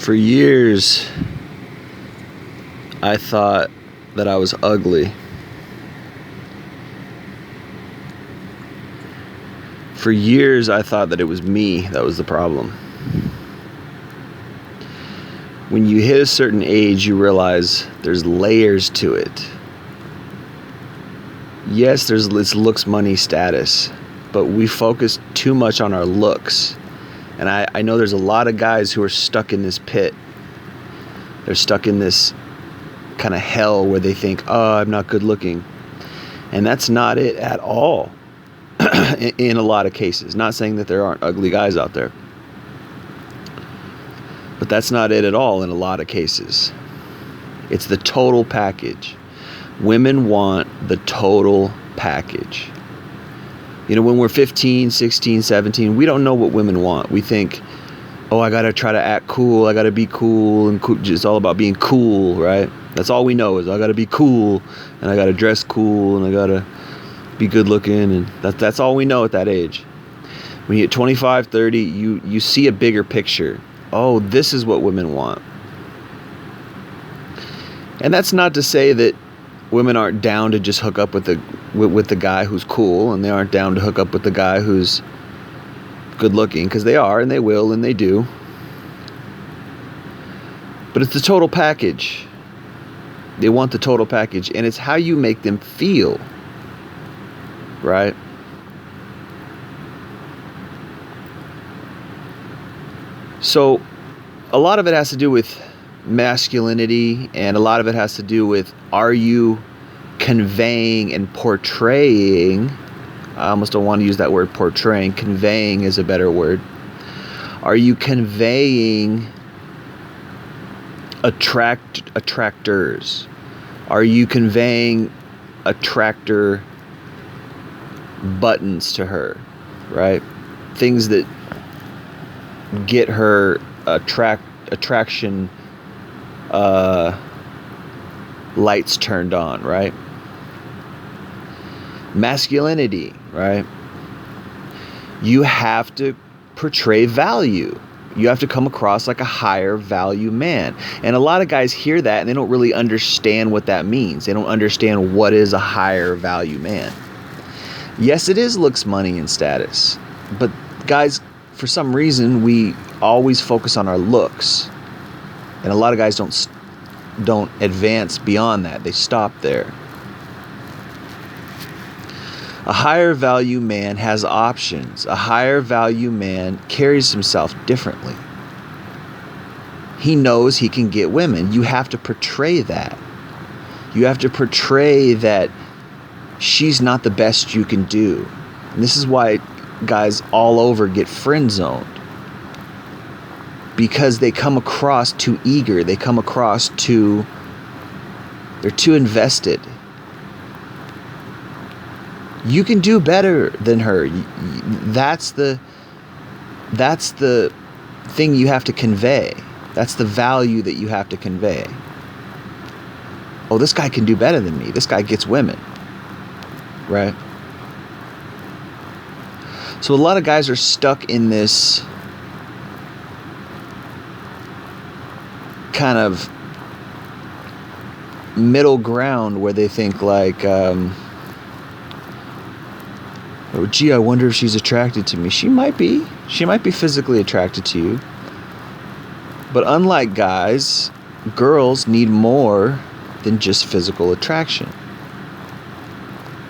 For years, I thought that I was ugly. For years, I thought that it was me that was the problem. When you hit a certain age, you realize there's layers to it. Yes, there's this looks, money, status, but we focus too much on our looks. And I know there's a lot of guys who are stuck in this pit. They're stuck in this kind of hell where they think, oh, I'm not good looking. And that's not it at all in a lot of cases. Not saying that there aren't ugly guys out there. But that's not it at all in a lot of cases. It's the total package. Women want the total package. You know, when we're 15, 16, 17, we don't know what women want. We think, oh, I got to try to act cool. I got to be cool. And cool. It's all about being cool, right? That's all we know is I got to be cool. And I got to dress cool. And I got to be good looking. And that's all we know at that age. When you hit 25, 30, you see a bigger picture. Oh, this is what women want. And that's not to say that women aren't down to just hook up with the guy who's cool, and they aren't down to hook up with the guy who's good looking, because they are, and they will, and they do. But it's the total package. They want the total package, and it's how you make them feel, right? So a lot of it has to do with masculinity, and a lot of it has to do with, are you conveying and portraying? I almost don't want to use that word portraying. Conveying is a better word. Are you conveying attractors? Are you conveying attractor buttons to her, right? Things that get her attraction lights turned on, right? Masculinity, right? You have to portray value. You have to come across like a higher value man. And a lot of guys hear that and they don't really understand what that means. They don't understand what is a higher value man. Yes, it is looks, money, and status. But guys, for some reason, we always focus on our looks. And a lot of guys don't advance beyond that. They stop there. A higher value man has options. A higher value man carries himself differently. He knows he can get women. You have to portray that. You have to portray that she's not the best you can do. And this is why guys all over get friend zoned. Because they come across too eager. They come across they're too invested. You can do better than her. That's the thing you have to convey. That's the value that you have to convey. Oh, this guy can do better than me. This guy gets women. Right? So a lot of guys are stuck in this kind of middle ground where they think like, oh, gee, I wonder if she's attracted to me. She might be. She might be physically attracted to you. But unlike guys, girls need more than just physical attraction.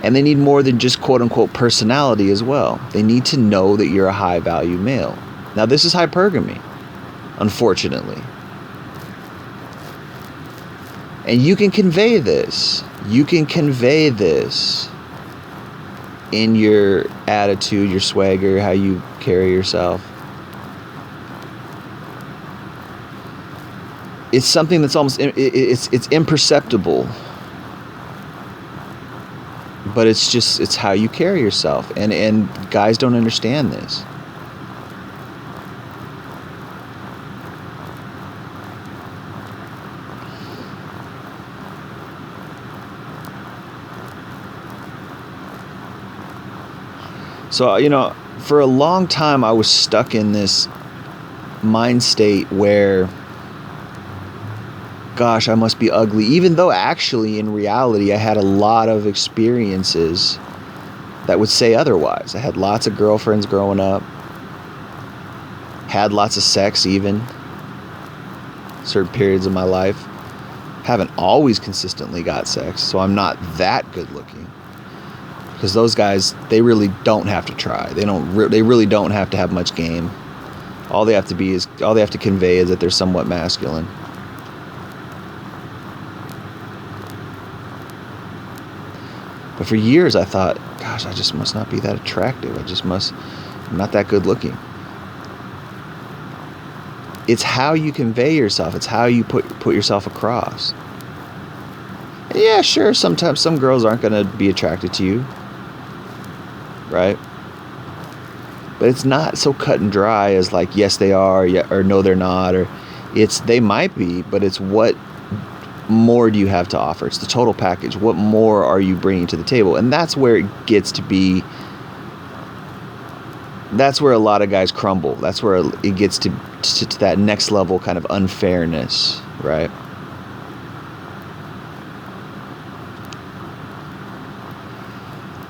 And they need more than just quote-unquote personality as well. They need to know that you're a high-value male. Now, this is hypergamy, unfortunately. And you can convey this. You can convey this in your attitude, your swagger, how you carry yourself. It's something that's almost, it's imperceptible. But it's how you carry yourself. And guys don't understand this. So, you know, for a long time I was stuck in this mind state where gosh, I must be ugly. Even though actually, in reality, I had a lot of experiences that would say otherwise. I had lots of girlfriends growing up. Had lots of sex even. Certain periods of my life. Haven't always consistently got sex, so I'm not that good looking. Because those guys, they really don't have to try. They really don't have to have much game. All they have to convey is that they're somewhat masculine. But for years I thought, gosh, I just must not be that attractive. I'm not that good looking. It's how you convey yourself. It's how you put yourself across. And yeah, sure, sometimes some girls aren't going to be attracted to you. Right? But it's not so cut and dry as like, yes, they are, or no, they're not, or they might be, but it's what more do you have to offer? It's the total package. What more are you bringing to the table? And that's where it gets to be. That's where a lot of guys crumble. That's where it gets to that next level kind of unfairness, right?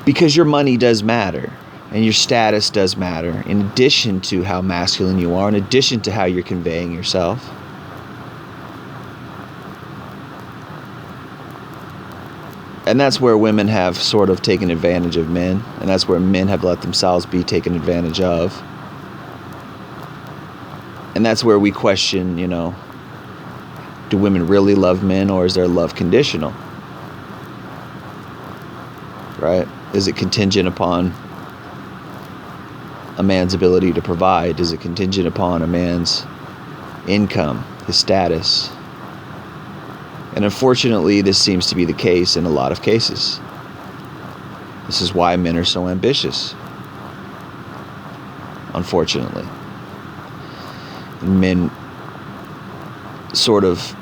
Because your money does matter, and your status does matter, in addition to how masculine you are, in addition to how you're conveying yourself. And that's where women have sort of taken advantage of men, and that's where men have let themselves be taken advantage of. And that's where we question, do women really love men, or is their love conditional? Right? Is it contingent upon a man's ability to provide? Is it contingent upon a man's income, his status? And unfortunately, this seems to be the case in a lot of cases. This is why men are so ambitious. Unfortunately. And men sort of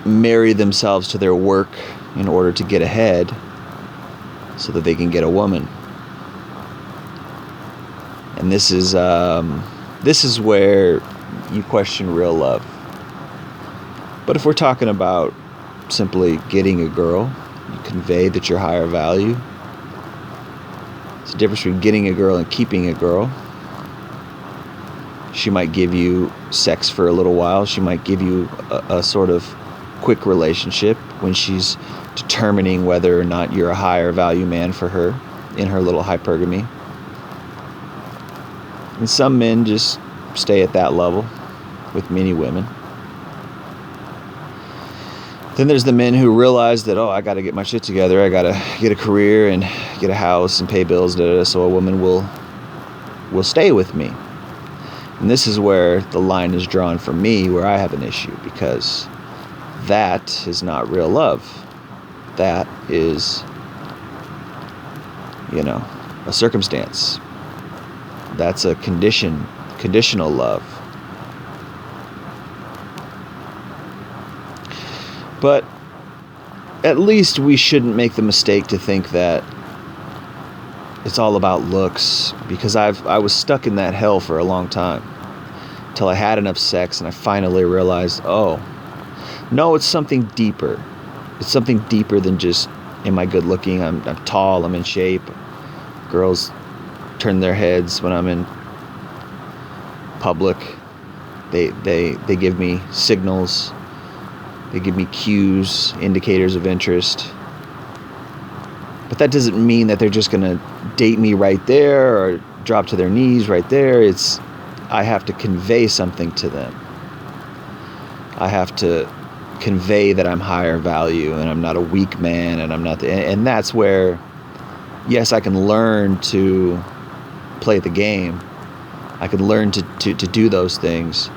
marry themselves to their work in order to get ahead so that they can get a woman. And this is where you question real love. But if we're talking about simply getting a girl, you convey that you're higher value. It's the difference between getting a girl and keeping a girl. She might give you sex for a little while. She might give you a sort of quick relationship when she's determining whether or not you're a higher value man for her in her little hypergamy. And some men just stay at that level with many women. Then there's the men who realize that, I got to get my shit together. I got to get a career and get a house and pay bills, so a woman will stay with me. And this is where the line is drawn for me, where I have an issue, because that is not real love. That is, a circumstance. That's a conditional love. But at least we shouldn't make the mistake to think that it's all about looks, because I was stuck in that hell for a long time until I had enough sex and I finally realized, no, it's something deeper. It's something deeper than just, am I good looking? I'm tall, I'm in shape. Girls turn their heads when I'm in public. They give me signals. They give me cues, indicators of interest. But that doesn't mean that they're just going to date me right there or drop to their knees right there. I have to convey something to them. I have to convey that I'm higher value and I'm not a weak man, and I'm not and that's where, yes, I can learn to play the game. I can learn to do those things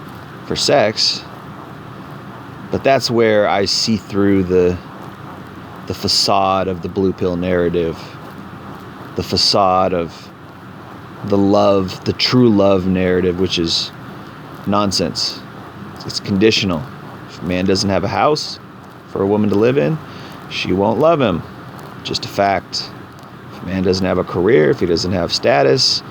for sex. But that's where I see through the facade of the blue pill narrative, the facade of the love, the true love narrative, which is nonsense. It's conditional. If a man doesn't have a house for a woman to live in, she won't love him. Just a fact. If a man doesn't have a career, if he doesn't have status,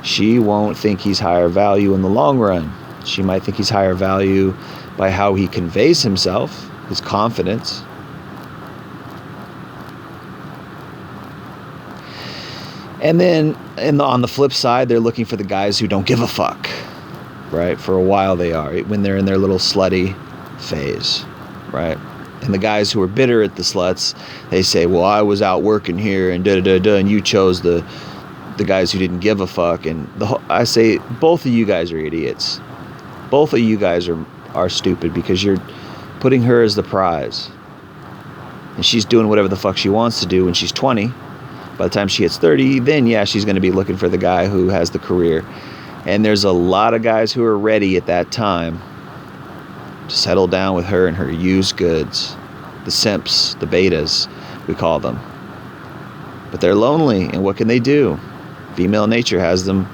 she won't think he's higher value in the long run. She might think he's higher value by how he conveys himself, his confidence. And then on the flip side, they're looking for the guys who don't give a fuck, right? For a while they are, when they're in their little slutty phase, right? And the guys who are bitter at the sluts, they say, well, I was out working here and da-da-da-da, and you chose the guys who didn't give a fuck. And I say, both of you guys are idiots. Both of you guys are stupid, because you're putting her as the prize. And she's doing whatever the fuck she wants to do when she's 20. By the time she hits 30, then yeah, she's going to be looking for the guy who has the career. And there's a lot of guys who are ready at that time to settle down with her and her used goods. The simps, the betas, we call them. But they're lonely, and what can they do? Female nature has them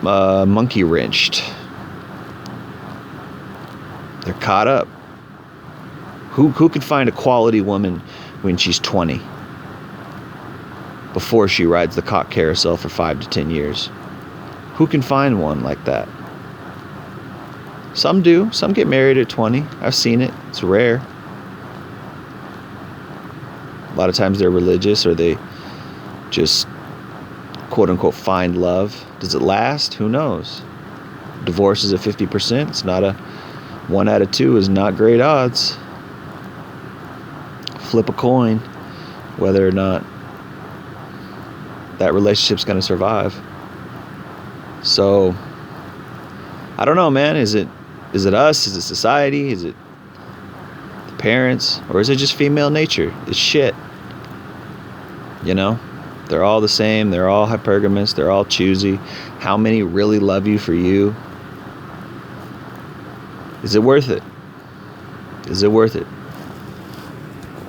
monkey wrenched. They're caught up. Who could find a quality woman when she's 20 before she rides the cock carousel for 5 to 10 years? Who can find one like that? Some do. Some get married at 20. I've seen it. It's rare. A lot of times they're religious, or they just quote unquote find love. Does it last? Who knows? Divorce is at 50%. It's not a 1 out of 2 is not great odds. Flip a coin whether or not that relationship's going to survive. So I don't know, man. Is it us? Is it society? Is it the parents? Or is it just female nature? It's shit. You know? They're all the same. They're all hypergamous. They're all choosy. How many really love you for you? Is it worth it? Is it worth it?